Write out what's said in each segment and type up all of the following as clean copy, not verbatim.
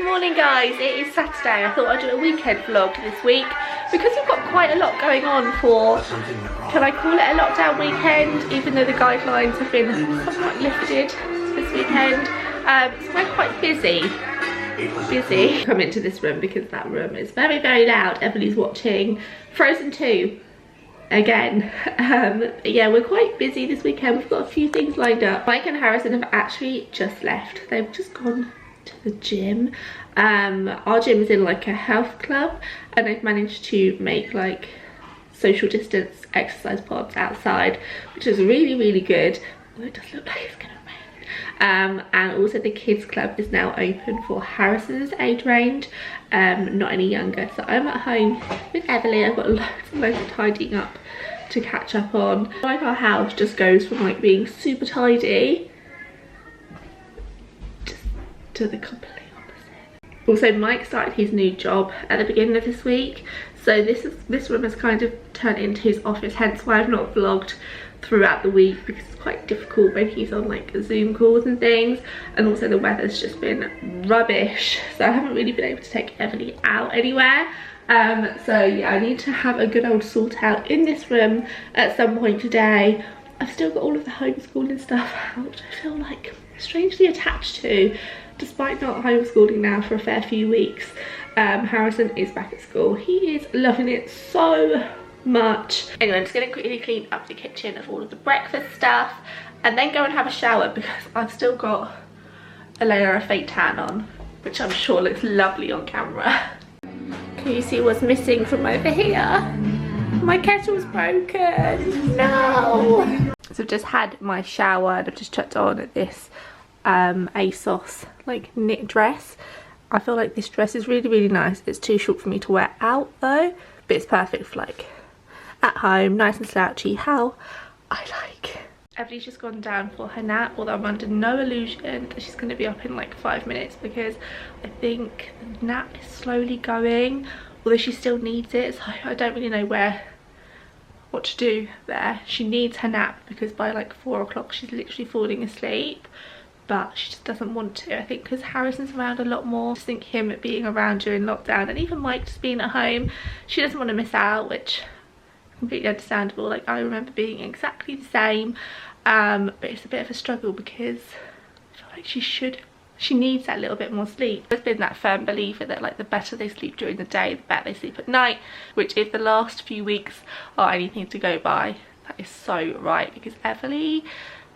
morning guys, it is Saturday. I thought I'd do a weekend vlog this week because we've got quite a lot going on for, can I call it a lockdown weekend, even though the guidelines have been somewhat lifted this weekend. So we're quite busy. Come into this room because that room is very, very loud. Emily's watching Frozen 2 again. Yeah, we're quite busy this weekend. We've got a few things lined up. Mike and Harrison have actually just left. They've just gone to the gym. Our gym is in like a health club, and they've managed to make like social distance exercise pods outside, which is really, really good. Although it does look like it's gonna rain. And also the kids club is now open for Harrison's age range, not any younger. So I'm at home with Emily. I've got loads and loads of tidying up to catch up on. Like, our house just goes from like being super tidy to the complete opposite. Also, Mike started his new job at the beginning of this week, so this room has kind of turned into his office, hence why I've not vlogged throughout the week, because it's quite difficult when he's on like Zoom calls and things, and also the weather's just been rubbish, so I haven't really been able to take Emily out anywhere. So yeah, I need to have a good old sort out in this room at some point today. I've still got all of the homeschooling stuff out, which I feel like strangely attached to, despite not homeschooling now for a fair few weeks. Harrison is back at school. He is loving it so much. Anyway, I'm just going to quickly clean up the kitchen of all of the breakfast stuff and then go and have a shower, because I've still got a layer of fake tan on, which I'm sure looks lovely on camera. Can you see what's missing from over here? My kettle's broken. No! So I've just had my shower and I've just chucked on this ASOS like knit dress. I feel like this dress is really, really nice. It's too short for me to wear out though, but it's perfect for like at home, nice and slouchy, how I like. Emily's just gone down for her nap, although I'm under no illusion that she's going to be up in like 5 minutes, because I think the nap is slowly going, although she still needs it, so I don't really know what to do there. She needs her nap because by like 4 o'clock she's literally falling asleep, but she just doesn't want to. I think because Harrison's around a lot more. I just think him being around during lockdown, and even Mike just being at home, she doesn't want to miss out, which is completely understandable. Like, I remember being exactly the same, but it's a bit of a struggle because I feel like she needs that little bit more sleep. I've been that firm believer that like the better they sleep during the day, the better they sleep at night, which if the last few weeks are anything to go by, that is so right, because Emily,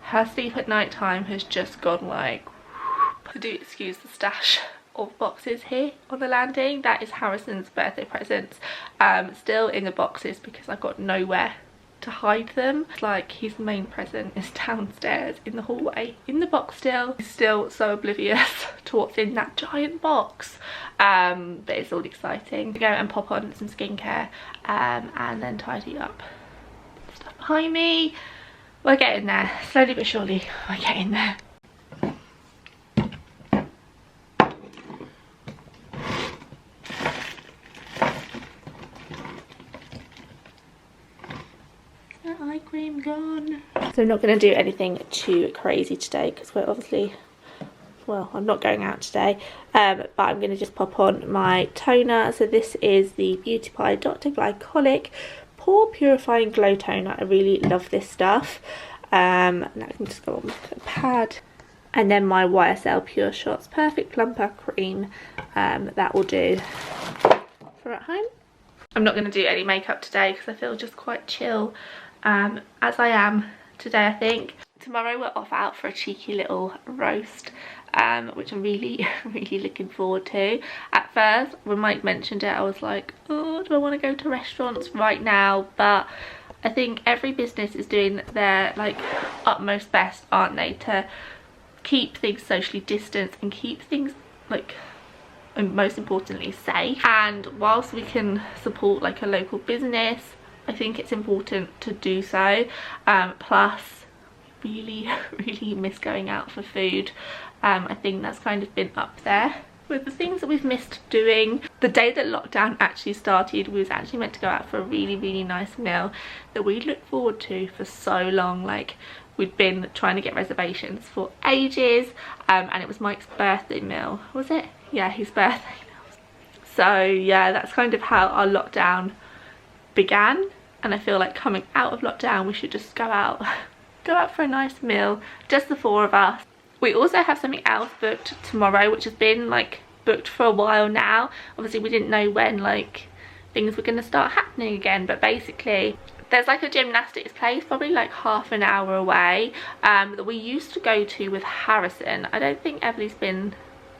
her sleep at night time has just gone like, do excuse the stash of boxes here on the landing. That is Harrison's birthday presents, still in the boxes because I've got nowhere to hide them. It's like his main present is downstairs in the hallway in the box still. He's still so oblivious to what's in that giant box, but it's all exciting. Go and pop on some skincare and then tidy up stuff behind me. We're getting there, slowly but surely we're getting there. Eye cream gone. So I'm not going to do anything too crazy today because we're obviously, well, I'm not going out today, but I'm going to just pop on my toner. So this is the Beauty Pie Dr. Glycolic Pore Purifying Glow Toner. I really love this stuff, and that can just go on with a pad. And then my YSL Pure Shots Perfect Plumper Cream, that will do for at home. I'm not going to do any makeup today because I feel just quite chill, as I am today, I think. Tomorrow we're off out for a cheeky little roast, which I'm really, really looking forward to. At first, when Mike mentioned it, I was like, oh, do I want to go to restaurants right now? But I think every business is doing their like utmost best, aren't they, to keep things socially distanced and keep things like, and most importantly, safe. And whilst we can support like a local business, I think it's important to do so. Plus, really, really miss going out for food. I think that's kind of been up there with the things that we've missed doing. The day that lockdown actually started, we was actually meant to go out for a really, really nice meal that we looked forward to for so long. Like, we'd been trying to get reservations for ages, and it was Mike's birthday meal. Was it? yeah, his birthday meals. So yeah, that's kind of how our lockdown began, and I feel like coming out of lockdown we should just go out for a nice meal, just the 4 of us. We also have something else booked tomorrow, which has been like booked for a while now. Obviously we didn't know when like things were going to start happening again, but basically there's like a gymnastics place probably like half an hour away that we used to go to with Harrison. I don't think Emily's been,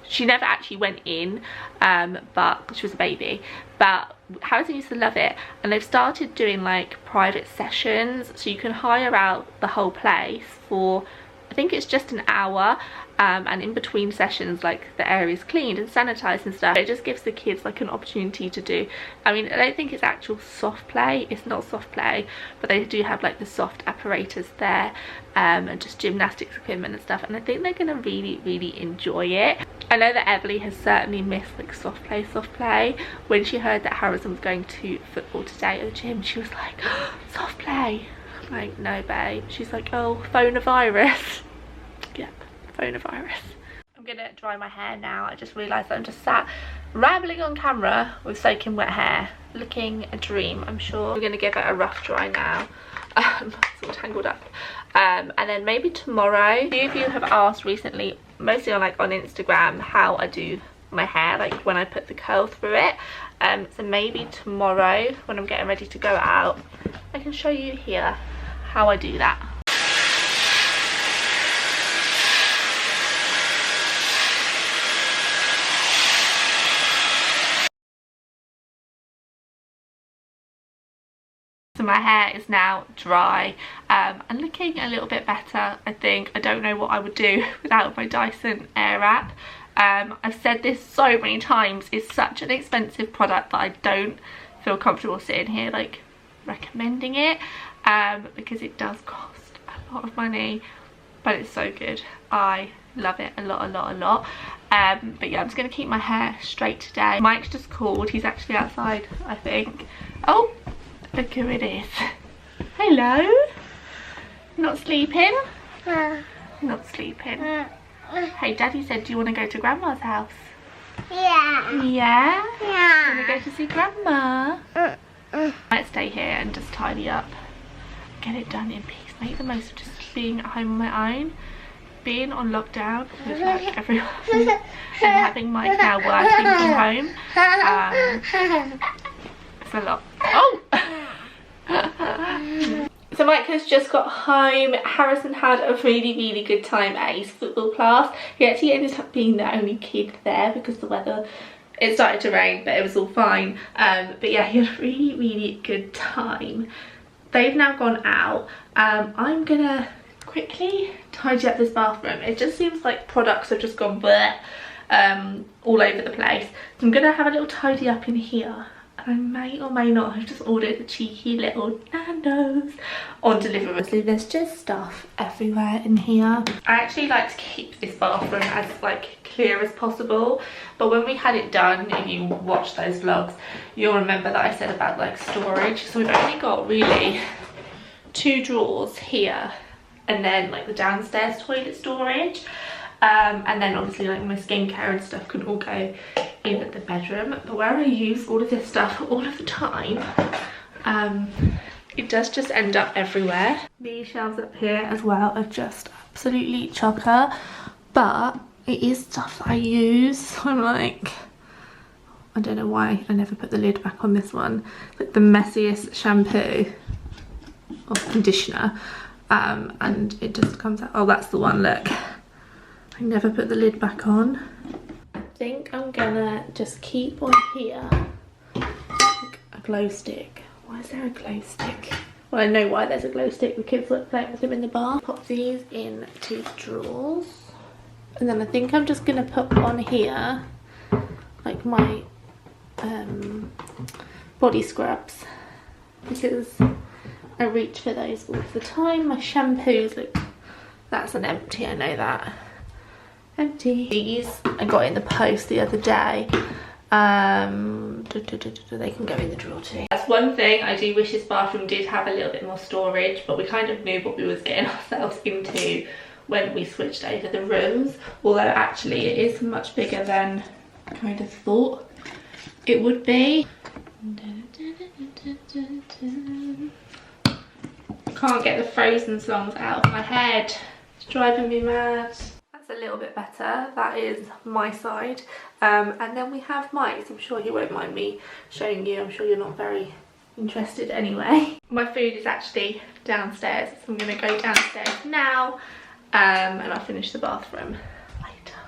she never actually went in, but she was a baby, but Harrison used to love it, and they've started doing like private sessions, so you can hire out the whole place for, I think it's just an hour, and in between sessions like the area's cleaned and sanitized and stuff. It just gives the kids like an opportunity to do, I mean, I don't think it's actual soft play, it's not soft play, but they do have like the soft apparatus there, and just gymnastics equipment and stuff, and I think they're gonna really enjoy it. I know that Everly has certainly missed like soft play. When she heard that Harrison was going to football today at the gym, she was like, oh, soft play. I'm like, no babe. She's like, oh, phone a virus. Yep, phone a virus. I'm gonna dry my hair now. I just realised that I'm just sat rambling on camera with soaking wet hair, looking a dream, I'm sure. I'm gonna give it a rough dry now. It's all tangled up. And then maybe tomorrow, a few of you have asked recently, mostly on Instagram, how I do my hair, like when I put the curl through it. So maybe tomorrow when I'm getting ready to go out, I can show you here how I do that. So my hair is now dry and looking a little bit better, I think. I don't know what I would do without my Dyson Airwrap. I've said this so many times, it's such an expensive product that I don't feel comfortable sitting here like recommending it, because it does cost a lot of money, but it's so good. I love it a lot. But yeah, I'm just gonna keep my hair straight today. Mike's just called, he's actually outside, I think. Oh, look who it is. Hello. Not sleeping? Not sleeping. Hey, Daddy said, do you want to go to Grandma's house? Yeah. Yeah? Yeah. You want to go to see Grandma? Might stay here and just tidy up. Get it done in peace. Make the most of just being at home on my own. Being on lockdown with like everyone and having Mike now working from home. It's a lot. Oh! So Mike has just got home. Harrison had a really good time at his football class. He actually ended up being the only kid there because the weather, it started to rain, but it was all fine. But yeah, he had a really good time. They've now gone out. I'm gonna quickly tidy up this bathroom. It just seems like products have just gone bleh, all over the place. So I'm gonna have a little tidy up in here. I may or may not have just ordered the cheeky little Nando's on delivery. So there's just stuff everywhere in here. I actually like to keep this bathroom as like clear as possible, but when we had it done, if you watch those vlogs, you'll remember that I said about like storage. So we've only got really 2 drawers here, and then like the downstairs toilet storage. And then obviously like my skincare and stuff can all go in the bedroom, but where I use all of this stuff all of the time, it does just end up everywhere. These shelves up here as well are just absolutely chocker, but it is stuff that I use. So I'm like, I don't know why I never put the lid back on this one. Like the messiest shampoo or conditioner, and it just comes out. Oh, that's the one, look. I never put the lid back on. I think I'm gonna just keep on here like a glow stick. Why is there a glow stick? Well, I know why there's a glow stick. The kids were playing with them in the bath. Pop these into the drawers. And then I think I'm just gonna put on here like my body scrubs, because I reach for those all the time. My shampoos, look, that's an empty, I know that. Empty. These I got in the post the other day. They can go in the drawer too. That's one thing I do wish this bathroom did have a little bit more storage, but we kind of knew what we was getting ourselves into when we switched over the rooms, although actually it is much bigger than kind of thought it would be. Can't get the Frozen songs out of my head. It's driving me mad. That's a little bit better. That is my side. And then we have Mike's. I'm sure he won't mind me showing you. I'm sure you're not very interested anyway. My food is actually downstairs, so I'm going to go downstairs now and I'll finish the bathroom later.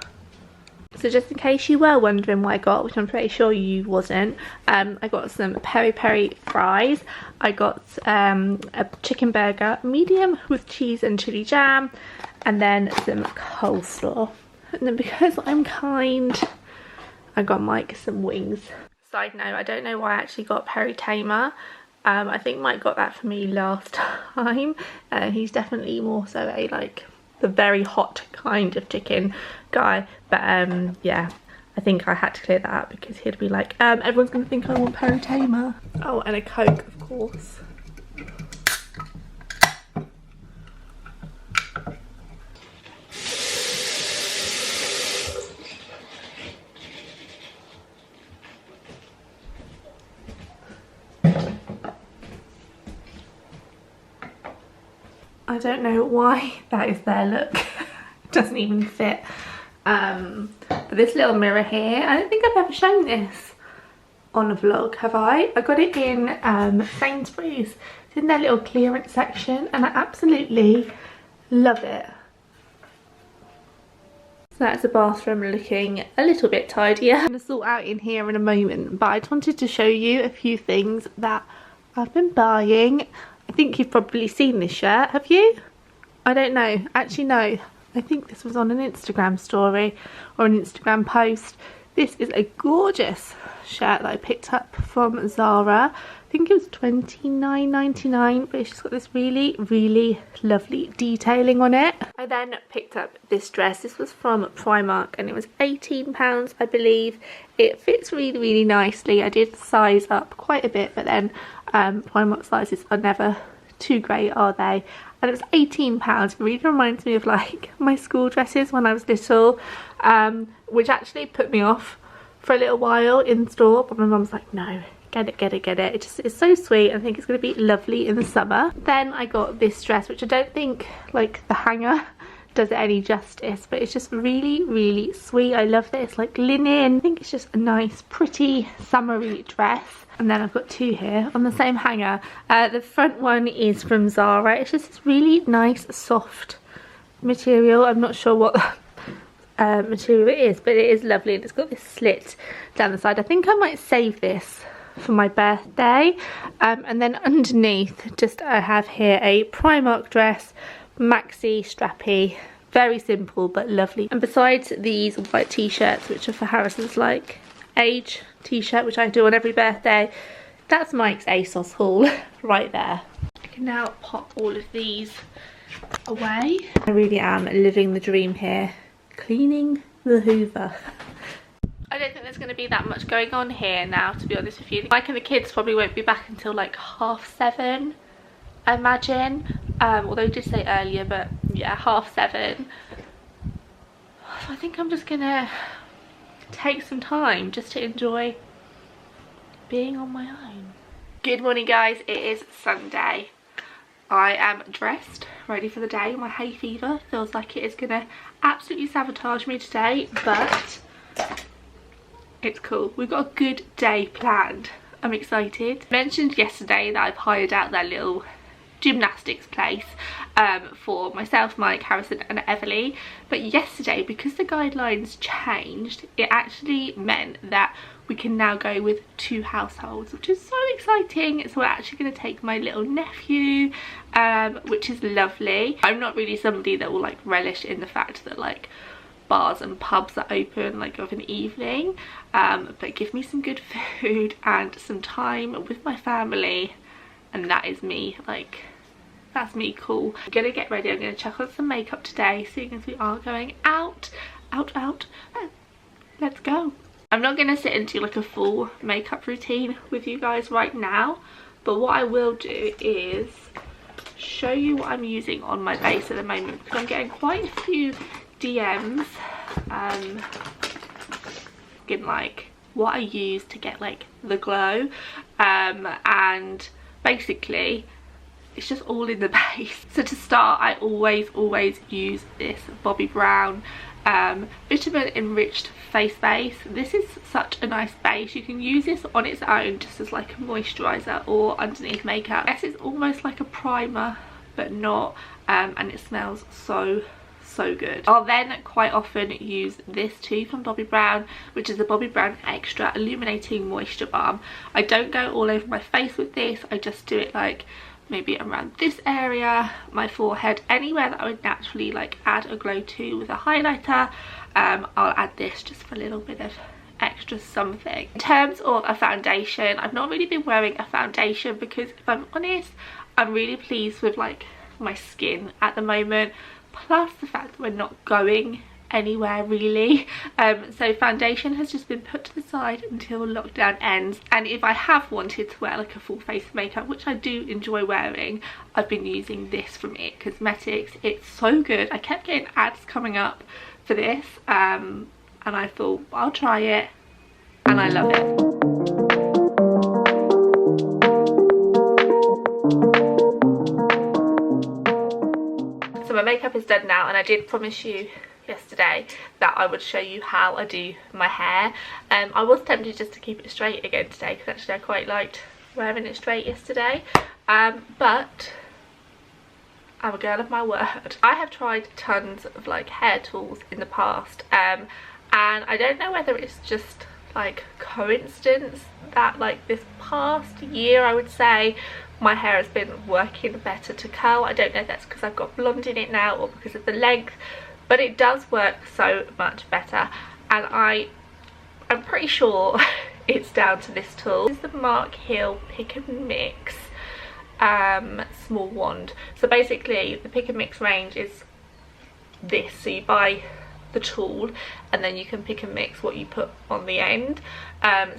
So just in case you were wondering what I got, which I'm pretty sure you wasn't, I got some peri-peri fries. I got a chicken burger, medium with cheese and chili jam, and then some coleslaw. And then because I'm kind, I got Mike some wings. Side note, I don't know why I actually got peri tamer. I think Mike got that for me last time. He's definitely more so a like the very hot kind of chicken guy, but yeah, I think I had to clear that up because he'd be like, everyone's gonna think I want peri tamer. Oh, and a Coke, of course. I don't know why that is there, look. It doesn't even fit. But this little mirror here, I don't think I've ever shown this on a vlog, have I? I got it in Sainsbury's. It's in their little clearance section and I absolutely love it. So that's the bathroom looking a little bit tidier. I'm going to sort out in here in a moment, but I just wanted to show you a few things that I've been buying. I think you've probably seen this shirt, have you? I don't know. Actually, no. I think this was on an Instagram story or an Instagram post. This is a gorgeous shirt that I picked up from Zara. I think it was $29.99, but it's just got this really, really lovely detailing on it. I then picked up this dress. This was from Primark and it was £18, I believe. It fits really, really nicely. I did size up quite a bit, but then Primark sizes are never too great, are they? And it was £18. It really reminds me of like my school dresses when I was little, which actually put me off for a little while in store, but my mum's like, no, get it, get it, get it. It just is so sweet. I think it's going to be lovely in the summer. Then I got this dress, which I don't think like the hanger does it any justice, but it's just really, really sweet. I love that it's like linen. I think it's just a nice, pretty, summery dress. And then I've got two here on the same hanger. The front one is from Zara. It's just this really nice, soft material. I'm not sure what material it is, but it is lovely, and it's got this slit down the side. I think I might save this for my birthday. And then underneath, just I have here a Primark dress, maxi strappy, very simple but lovely. And besides these white t-shirts, which are for Harrison's like age t-shirt, which I do on every birthday, that's Mike's ASOS haul right there. I can now pop all of these away. I really am living the dream here, cleaning the Hoover. I don't think there's going to be that much going on here now, to be honest with you. Mike and the kids probably won't be back until like 7:30, I imagine. Although I did say earlier, but yeah, 7:30. So I think I'm just gonna take some time just to enjoy being on my own. Good morning, guys. It is Sunday. I am dressed, ready for the day. My hay fever feels like it is gonna absolutely sabotage me today, but it's cool. We've got a good day planned. I'm excited. I mentioned yesterday that I've hired out that little gymnastics place for myself, Mike, Harrison and Everly, but yesterday, because the guidelines changed, it actually meant that we can now go with 2 households, which is so exciting. So we're actually going to take my little nephew, which is lovely. I'm not really somebody that will like relish in the fact that like bars and pubs are open like of an evening, but give me some good food and some time with my family, and that is me. Like, that's me cool. I'm gonna get ready. I'm gonna chuck on some makeup today, seeing as we are going out. Let's go. I'm not gonna sit into like a full makeup routine with you guys right now, but what I will do is show you what I'm using on my base at the moment, because I'm getting quite a few DMs skin like, what I use to get like the glow, and basically it's just all in the base. So to start, I always use this Bobbi Brown vitamin enriched face base. This is such a nice base. You can use this on its own just as like a moisturizer or underneath makeup. Yes, it's almost like a primer but not, and it smells so good. I'll then quite often use this too from Bobbi Brown, which is the Bobbi Brown Extra Illuminating Moisture Balm. I don't go all over my face with this, I just do it like maybe around this area, my forehead, anywhere that I would naturally like add a glow to with a highlighter. I'll add this just for a little bit of extra something. In terms of a foundation, I've not really been wearing a foundation because if I'm honest, I'm really pleased with like my skin at the moment, plus the fact that we're not going anywhere really, so foundation has just been put to the side until lockdown ends. And if I have wanted to wear like a full face of makeup, which I do enjoy wearing, I've been using this from It Cosmetics. It's so good. I kept getting ads coming up for this, and I thought I'll try it, and I love it. So my makeup is done now, and I did promise you yesterday that I would show you how I do my hair. I was tempted just to keep it straight again today because actually I quite liked wearing it straight yesterday, but I'm a girl of my word. I have tried tons of like hair tools in the past, and I don't know whether it's just like coincidence that like this past year, I would say, my hair has been working better to curl. I don't know if that's because I've got blonde in it now or because of the length, but it does work so much better, and I'm pretty sure it's down to this tool. This is the Mark Hill Pick and Mix small wand. So basically the Pick and Mix range is this, so you buy the tool and then you can pick and mix what you put on the end.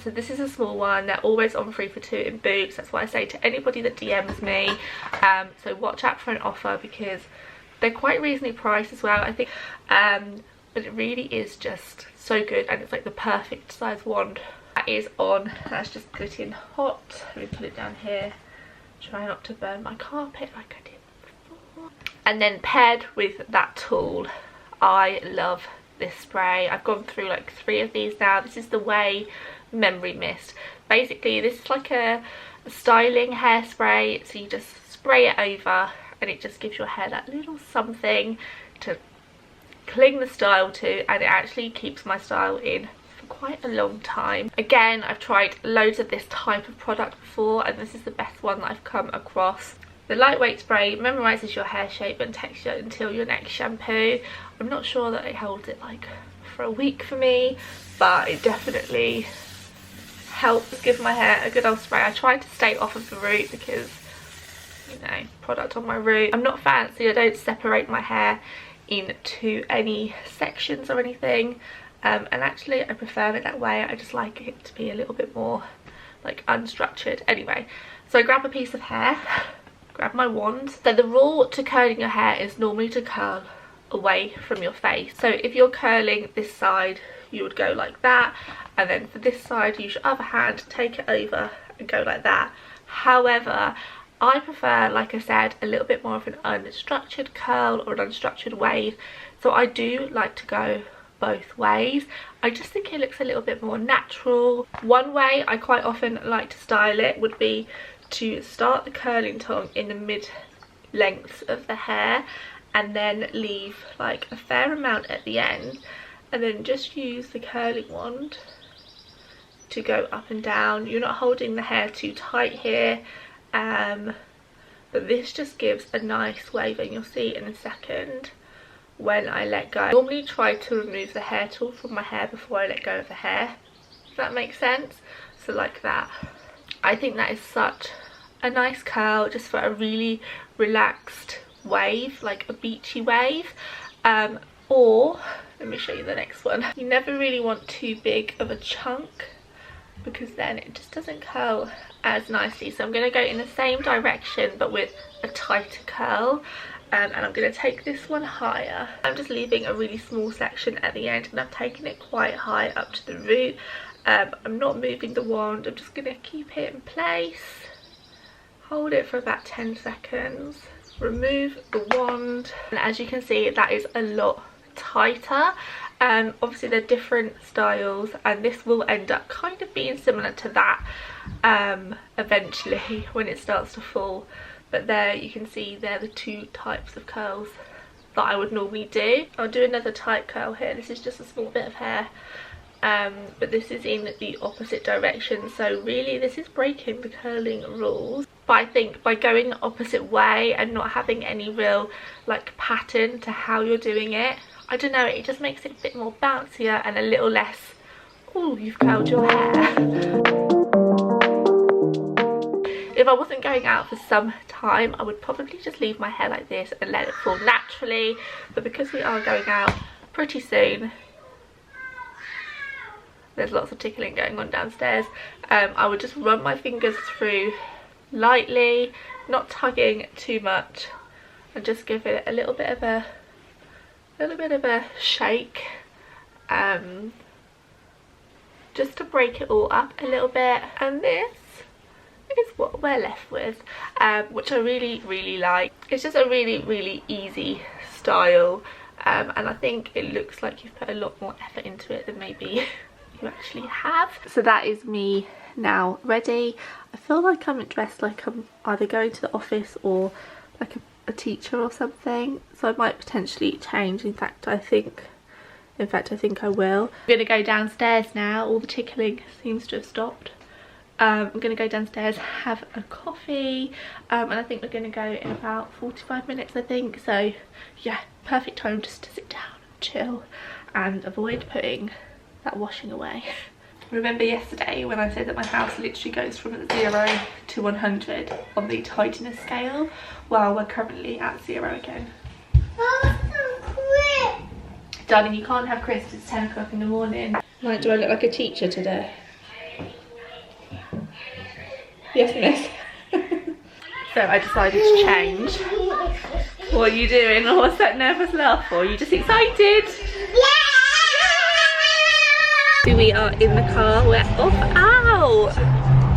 So this is a small one. They're always on 3 for 2 in Boots. That's what I say to anybody that DMs me. So watch out for an offer because they're quite reasonably priced as well, I think, but it really is just so good, and it's like the perfect size wand. That is on. That's just getting hot. Let me put it down here. Try not to burn my carpet like I did before. And then paired with that tool, I love this spray. I've gone through like 3 of these now. This is the Way Memory Mist. Basically this is like a styling hairspray, so you just spray it over and it just gives your hair that little something to cling the style to, and it actually keeps my style in for quite a long time. Again, I've tried loads of this type of product before, and this is the best one that I've come across. The lightweight spray memorises your hair shape and texture until your next shampoo. I'm not sure that it holds it like for a week for me, but it definitely helps give my hair a good old spray. I tried to stay off of the root because, you know, product on my root. I'm not fancy, I don't separate my hair into any sections or anything, and actually I prefer it that way. I just like it to be a little bit more like unstructured. Anyway, so I grab a piece of hair, grab my wand. So the rule to curling your hair is normally to curl away from your face. So if you're curling this side, you would go like that, and then for this side use your other hand, take it over and go like that. However, I prefer, like I said, a little bit more of an unstructured curl or an unstructured wave, so I do like to go both ways. I just think it looks a little bit more natural. One way I quite often like to style it would be to start the curling tongue in the mid length of the hair and then leave like a fair amount at the end, and then just use the curling wand to go up and down. You're not holding the hair too tight here, but this just gives a nice wave, and you'll see in a second when I let go. I normally try to remove the hair tool from my hair before I let go of the hair, if that makes sense. So like that. I think that is such a nice curl just for a really relaxed wave, like a beachy wave. Or let me show you the next one. You never really want too big of a chunk because then it just doesn't curl as nicely. So I'm going to go in the same direction but with a tighter curl. and I'm going to take this one higher. I'm just leaving a really small section at the end, and I've taken it quite high up to the root. I'm not moving the wand, I'm just going to keep it in place, hold it for about 10 seconds, remove the wand, and as you can see that is a lot tighter. Obviously they're different styles, and this will end up kind of being similar to that eventually when it starts to fall. But there you can see they're the two types of curls that I would normally do. I'll do another tight curl here. This is just a small bit of hair, but this is in the opposite direction, so really this is breaking the curling rules. But I think by going the opposite way and not having any real like pattern to how you're doing it, I don't know, it just makes it a bit more bouncier and a little less, oh, you've curled your hair. If I wasn't going out for some time, I would probably just leave my hair like this and let it fall naturally. But because we are going out pretty soon, there's lots of tickling going on downstairs, I would just run my fingers through lightly, not tugging too much, and just give it a little bit of a shake, just to break it all up a little bit. And this is what we're left with, which I really like. It's just a really easy style, and I think it looks like you've put a lot more effort into it than maybe you actually have. So that is me now ready. I feel like I'm dressed like I'm either going to the office or like a teacher or something, so I might potentially change. In fact I think I will. I'm gonna go downstairs now. All the tickling seems to have stopped. I'm gonna go downstairs, have a coffee, and I think we're gonna go in about 45 minutes I think. So yeah, perfect time just to sit down and chill and avoid putting that washing away. Remember yesterday when I said that my house literally goes from 0 to 100 on the tidiness scale? Well, we're currently at 0 again. Darling, you can't have crisps, it's 10 o'clock in the morning. Right, do I look like a teacher today? Yes, miss. So I decided to change. What are you doing? Oh, what's that nervous laugh for? Are you just excited? Yeah! We are in the car, we're off out.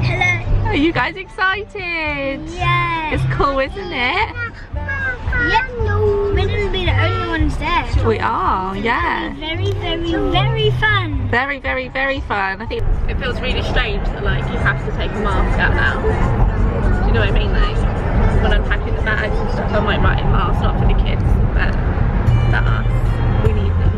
Hello. Are you guys excited? Yeah. It's cool, isn't it? Yep. We're going to be the only ones there. We are, yeah. Very fun. Very fun. I think it feels really strange that like you have to take a mask out now. Do you know what I mean? Like when I'm packing the bags and stuff, I might write in masks, not for the kids, but for us, we need them.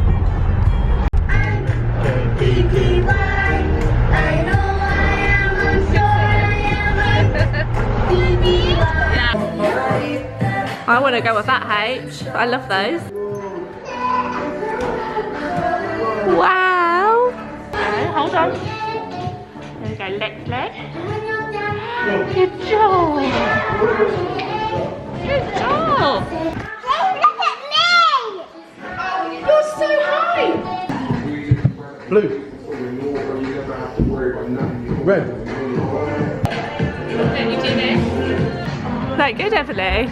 I want to go with that H. I love those. Wow. Okay, hold on. There we go, left leg. Good job. Good job. Hey, look at me! You're so high. Blue. Red. Can you do this? That good, Everly?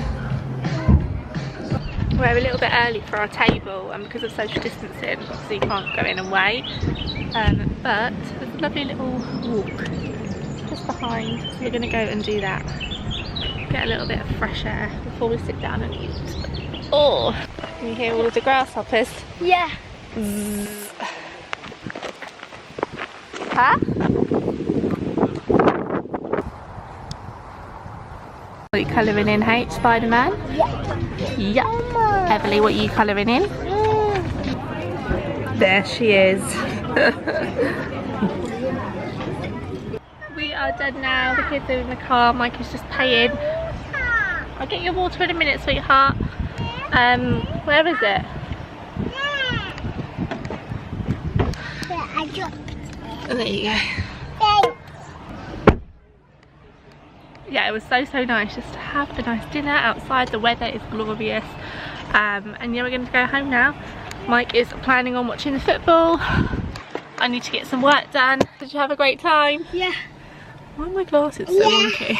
We're a little bit early for our table, and because of social distancing, obviously you can't go in and wait. But there's a lovely little walk just behind, so we're going to go and do that. Get a little bit of fresh air before we sit down and eat. Oh, can you hear all of the grasshoppers? Yeah. Zzz. Huh? What are you colouring in, H? Spider-Man? Yeah. Yeah. Everly, what are you colouring in? There she is. We are done now. The kids are in the car. Mike is just paying. I'll get your water in a minute, sweetheart. Where is it? I dropped. Oh, there you go. Yeah, it was so nice just to have a nice dinner outside. The weather is glorious. And yeah, we're going to go home now. Mike is planning on watching the football. I need to get some work done. Did you have a great time? Yeah. Why are my glasses so wonky?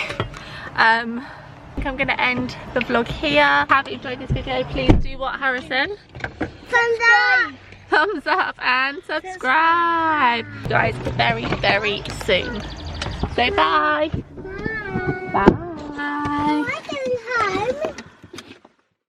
I'm going to end the vlog here. Have you enjoyed this video? Please do what, Harrison? Thumbs up. Thumbs up and subscribe. Guys, very, very soon. Say bye. Bye.